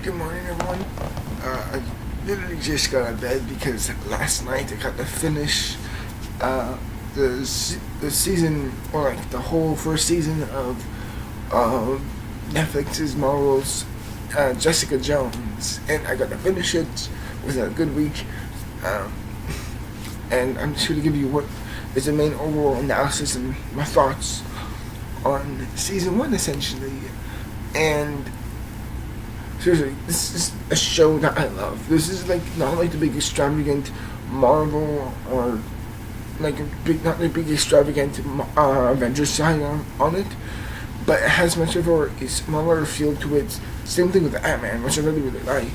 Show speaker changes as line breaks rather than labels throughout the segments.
Good morning, everyone. I literally just got out of bed because last night I got to finish the season, or like the whole first season of Netflix's Marvel's Jessica Jones, and I got to finish it. It was a good week, um, and I'm just going to give you what is the main overall analysis and my thoughts on season one, essentially, and. Seriously, this is a show that I love. This is like not like the big extravagant Marvel or like not the big extravagant Avengers side on it, but it has much of a smaller feel to it. Same thing with Ant-Man, which I really like.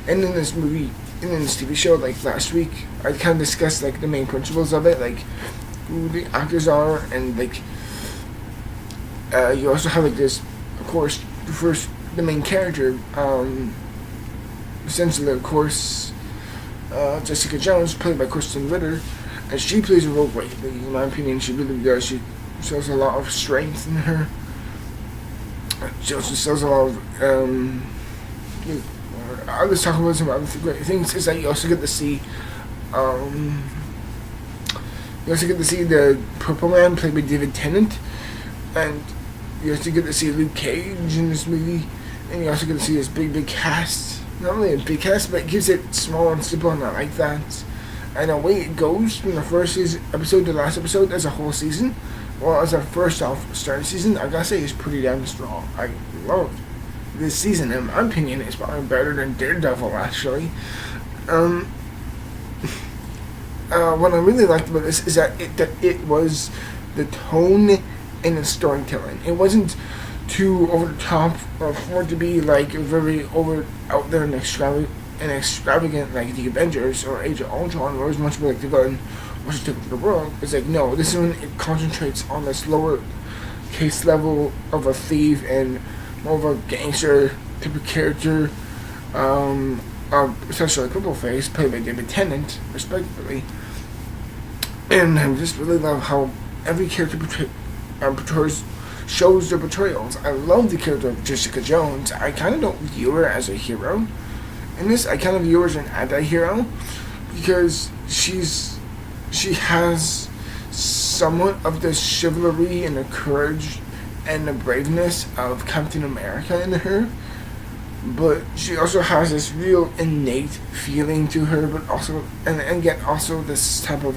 And in this movie, and in this TV show, like last week, I kind of discussed like the main principles of it, like who the actors are, and like you also have like this, of course, the main character, essentially, of course, Jessica Jones, played by Kristen Ritter, and she plays a role greatly. In my opinion, she really does. She shows a lot of strength in her. She also shows a lot of. I was talking about some other great things. Is that you also get to see. You also get to see the Purple Man, played by David Tennant, and you also get to see Luke Cage in this movie. And you also get to see this big cast. Not really a big cast, but it keeps it small and simple, and I like that. And the way it goes from the first episode to the last episode as a whole season, well, as a first off starting season, I gotta say it's pretty damn strong. I love this season. In my opinion, it's probably better than Daredevil, actually. What I really liked about this is that it was the tone and the storytelling. It wasn't too over the top, or for it to be like very out there and extravagant like the Avengers or Age of Ultron, where it was much more like the gun was taken to the world. It's like, no, this one, it concentrates on this lower case level of a thief and more of a gangster type of character, essentially Purple Face, played by David Tennant, respectively. And I just really love how every character shows their portrayals. I love the character of Jessica Jones. I kind of don't view her as a hero. In this, I kind of view her as an anti-hero because she has somewhat of the chivalry and the courage and the braveness of Captain America in her, but she also has this real innate feeling to her, but also and yet also this type of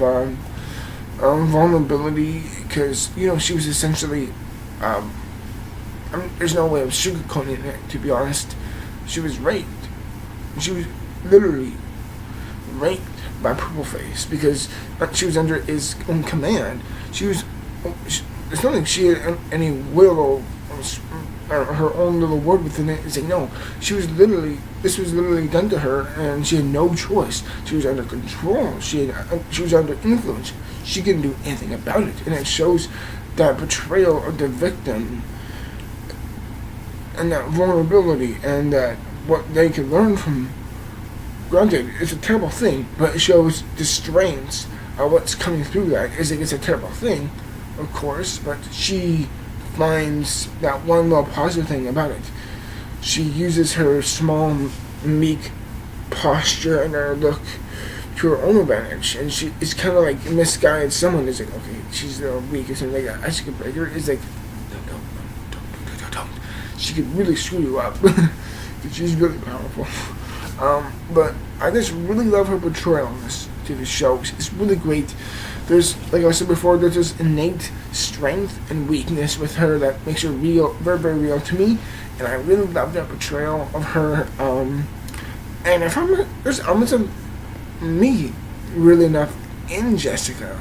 vulnerability, because she was essentially there's no way of sugarcoating it, to be honest. She was raped. She was literally raped by Purple Face because she was under his own command. It's not like she had any will or her own little word within it. It's like, no, this was literally done to her, and she had no choice. She was under control. She was under influence. She couldn't do anything about it, and it shows that portrayal of the victim and that vulnerability and that what they can learn from. Granted, it's a terrible thing, but it shows the strengths of what's coming through that. It's a terrible thing, of course, but she finds that one little positive thing about it. She uses her small, meek posture and her look to her own advantage, and it's kind of like misguided. Someone is like, okay, she's a little weak or something like that. I could break her. It's like, no, don't. She could really screw you up. She's really powerful. But I just really love her portrayal on this TV show. It's really great. There's, like I said before, there's this innate strength and weakness with her that makes her real, very, very real to me. And I really love that portrayal of her. And if there's elements of me, really enough, in Jessica.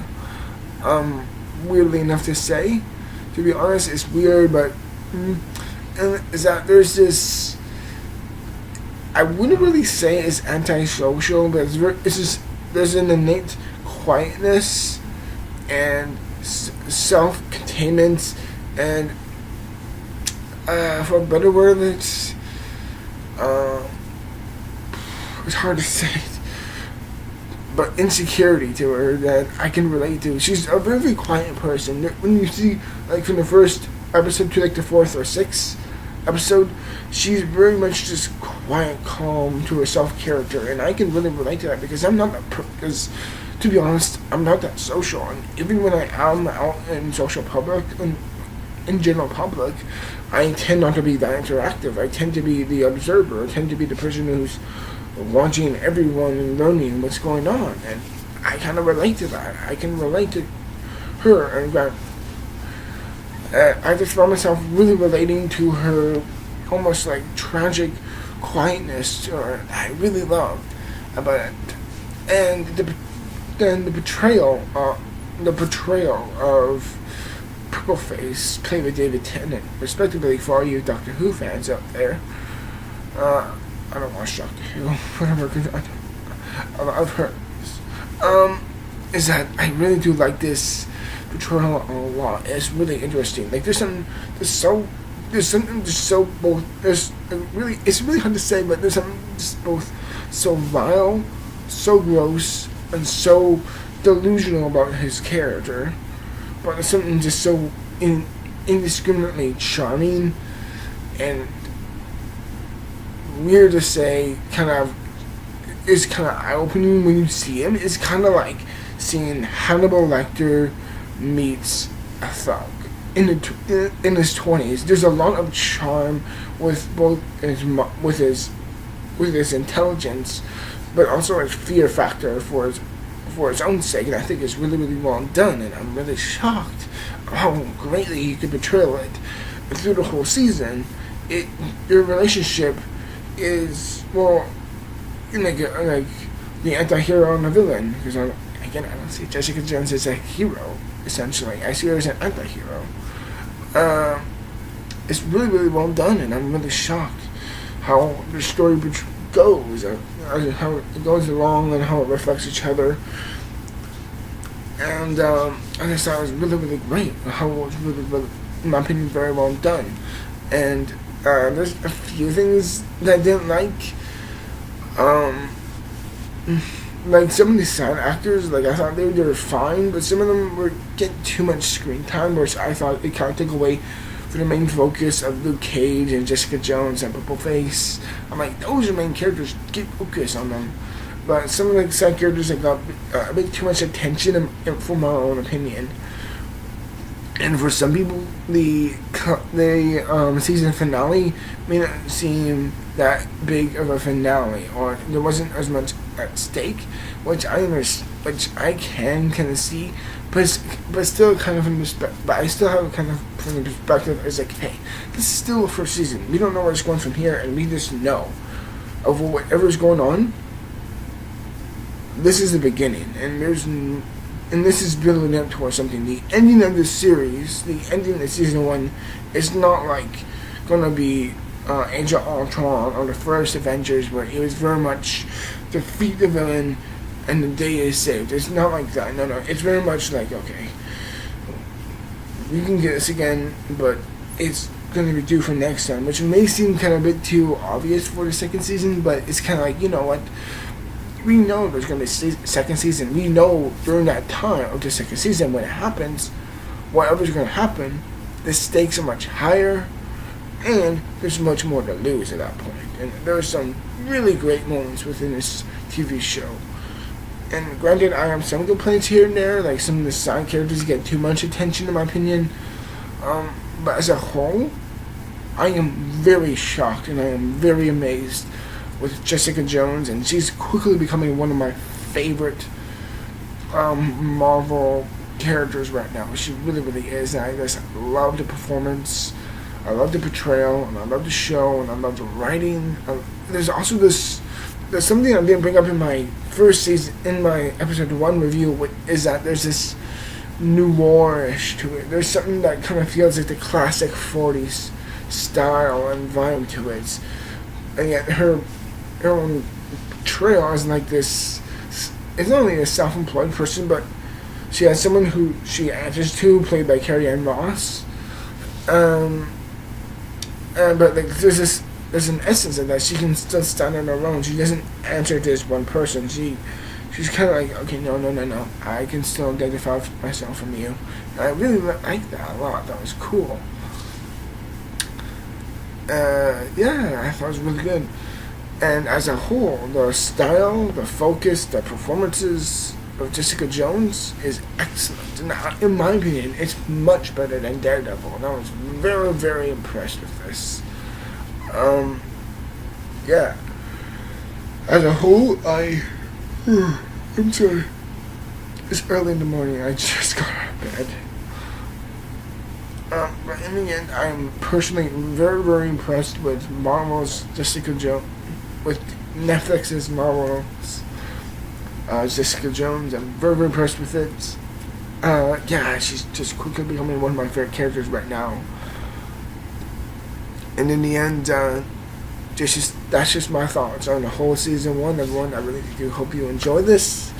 Weirdly enough to say. To be honest, it's weird, but and is that there's this. I wouldn't really say it's antisocial, but there's an innate quietness and self-containment, and for a better word, it's hard to say, but insecurity to her that I can relate to. She's a very quiet person. When you see, like, from the first episode to like the fourth or sixth, episode, she's very much just quiet, calm, to herself character, and I can really relate to that because I'm not that. Because, to be honest, I'm not that social, and even when I am out in social public and in general public, I tend not to be that interactive. I tend to be the observer. I tend to be the person who's watching everyone and learning what's going on, and I kind of relate to that. I can relate to her, and I just found myself really relating to her almost like tragic quietness to her. I really loved about it, and the portrayal of Purple Face, played by David Tennant, respectively for all you Doctor Who fans out there. I don't watch Doctor Who, whatever, because I've heard this. Is that I really do like this portrayal a lot. It's really interesting. Like, it's really hard to say, but there's something just both so vile, so gross, and so delusional about his character. But there's something just so indiscriminately charming and weird to say, is kind of eye-opening when you see him. It's kind of like seeing Hannibal Lecter meets a thug in his 20s. There's a lot of charm with both his intelligence, but also his fear factor for its own sake, and I think it's really, really well done, and I'm really shocked how greatly he could portray it through the whole season. Your relationship is, well, like the anti-hero and the villain, because I don't see Jessica Jones as a hero, essentially. I see her as an anti-hero. It's really, really well done, and I'm really shocked how the story goes, how it goes along, and how it reflects each other. And I just thought it was really, really great. How it was really, really, in my opinion, very well done. And there's a few things that I didn't like. Like some of the side actors, like I thought they were fine, but some of them were getting too much screen time, which I thought it kind of took away from the main focus of Luke Cage and Jessica Jones and Purple Face. I'm like, those are main characters, get focus on them. But some of the side characters that got a bit too much attention, for my own opinion. And for some people, the season finale may not seem that big of a finale, or there wasn't as much at stake, which I can kind of see, but still kind of but I still have kind of from the perspective as like, hey, this is still the first season. We don't know where it's going from here, and we just know of whatever's going on. This is the beginning, and this is building up towards something. The ending of this series, the ending of season 1, is not like gonna be Age of Ultron or the first Avengers, where it was very much defeat the villain and the day is saved. It's not like that. No. It's very much like, okay, we can get this again, but it's gonna be due for next time, which may seem kind of a bit too obvious for the second season, but it's kind of like, you know what? We know there's going to be a second season. We know during that time of the second season, when it happens, whatever's going to happen, the stakes are much higher, and there's much more to lose at that point. And there are some really great moments within this TV show. And granted, I have some complaints here and there, like some of the side characters get too much attention, in my opinion. But as a whole, I am very shocked and I am very amazed with Jessica Jones, and she's quickly becoming one of my favorite Marvel characters right now. She really, really is, and I just love the performance, I love the portrayal, and I love the show, and I love the writing. There's also there's something I didn't bring up in my first season, in my episode 1 review, is that there's this noirish to it. There's something that kind of feels like the classic 40s style and vibe to it, and yet her own portrayal is like this. It's not only a self-employed person, but she has someone who she answers to, played by Carrie-Anne Moss. But like there's an essence of that. She can still stand on her own. She doesn't answer to this one person. She's kind of like, okay, no. I can still identify myself from you. And I really like that a lot. That was cool. Yeah, I thought it was really good. And as a whole, the style, the focus, the performances of Jessica Jones is excellent. And in my opinion, it's much better than Daredevil. And I was very, very impressed with this. Yeah. As a whole, I'm sorry. It's early in the morning. I just got out of bed. But in the end, I'm personally very, very impressed with Marvel's Jessica Jones, with Netflix's Marvel's Jessica Jones. I'm very, very impressed with it. Yeah, she's just quickly becoming one of my favorite characters right now. And in the end, that's just my thoughts on the whole season 1. Everyone, I really do hope you enjoy this.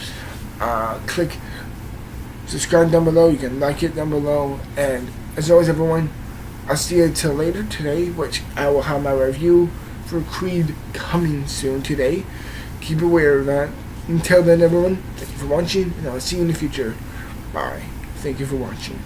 Click subscribe down below. You can like it down below. And as always, everyone, I'll see you till later today, which I will have my review for Creed coming soon today. Keep aware of that. Until then, everyone, thank you for watching, and I'll see you in the future. Bye. Thank you for watching.